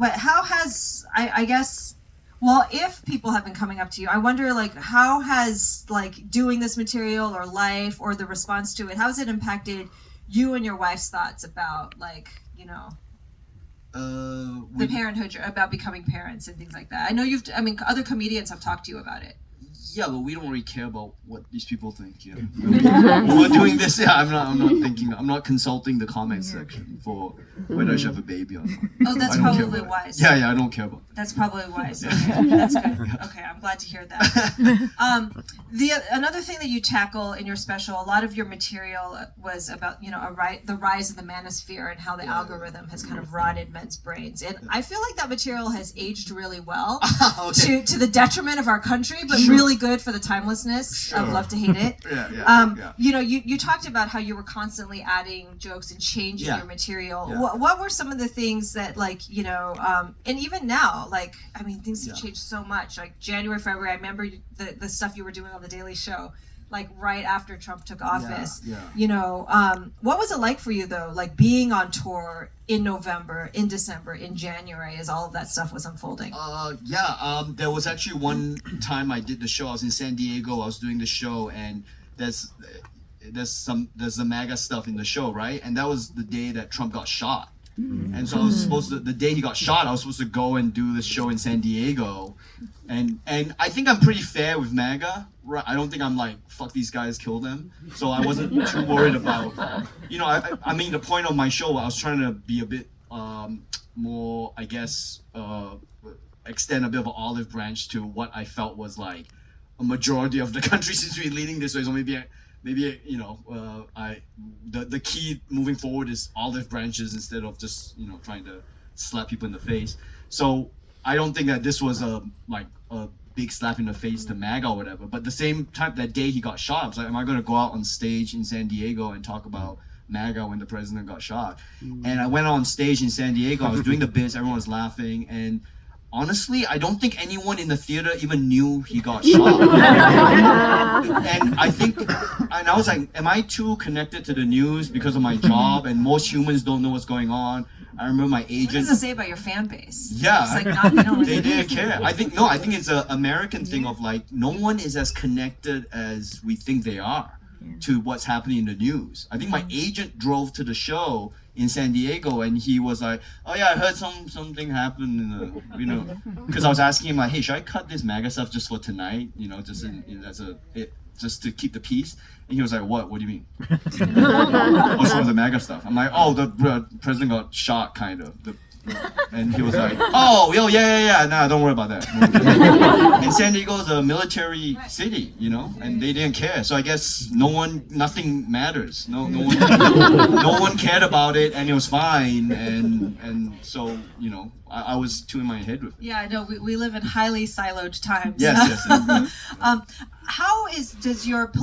how has I guess, well, if people have been coming up to you, I wonder like how has like doing this material or life or the response to it, how has it impacted you and your wife's thoughts about like, you know, the parenthood, about becoming parents and things like that? I mean, other comedians have talked to you about it. Yeah, but we don't really care about what these people think. Yeah, when we're doing this. Yeah, I'm not consulting the comment section for whether I should have a baby or not. Oh, that's probably wise. Yeah, I don't care about that. That's probably wise. Okay, that's good. Okay, I'm glad to hear that. Another thing that you tackle in your special, a lot of your material was about, you know, the rise of the manosphere and how the algorithm has kind of rotted men's brains. And I feel like that material has aged really well to the detriment of our country, but really good for the timelessness of Love to Hate It. You know, you talked about how you were constantly adding jokes and changing your material. What were some of the things that, like, you know, and even now, like, I mean, things have changed so much. Like January, February, I remember the stuff you were doing on The Daily Show, like right after Trump took office. You know, what was it like for you though, like being on tour in November, in December, in January, as all of that stuff was unfolding? There was actually one time I did the show. I was in San Diego. I was doing the show, and there's the MAGA stuff in the show, right? And that was the day that Trump got shot. And so I was supposed to, the day he got shot, I was supposed to go and do this show in San Diego. And I think I'm pretty fair with MAGA, right? I don't think I'm like, fuck these guys, kill them. So I wasn't too worried about, you know, I mean, the point of my show, I was trying to be a bit more, I guess, extend a bit of an olive branch to what I felt was like a majority of the country seems to be leaning this way. So maybe you know, the key moving forward is olive branches instead of just, you know, trying to slap people in the face. So I don't think that this was a big slap in the face to MAGA or whatever. But the same time, that day he got shot, I was like, am I going to go out on stage in San Diego and talk about MAGA when the president got shot? And I went on stage in San Diego. I was doing the bits. Everyone was laughing, and honestly, I don't think anyone in the theater even knew he got shot. And I was like, am I too connected to the news because of my job? And most humans don't know what's going on. I remember my agent. What does it say about your fan base? Yeah, it's like they didn't care. I think it's an American thing of like, no one is as connected as we think they are to what's happening in the news. I think my agent drove to the show in San Diego, and he was like, oh yeah, I heard something happened in the, you know, because I was asking him like, hey, should I cut this MAGA stuff just for tonight, you know, just just to keep the peace? And he was like, what do you mean? What's wrong with the MAGA stuff? I'm like, oh, the president got shot, kind of. And he was like, oh, yeah, nah, don't worry about that. And San Diego is a military city, you know, and they didn't care. So I guess nothing matters. No one cared about it, and it was fine. And so, you know, I was too in my head with it. Yeah, I know. We live in highly siloed times. Yes. How does your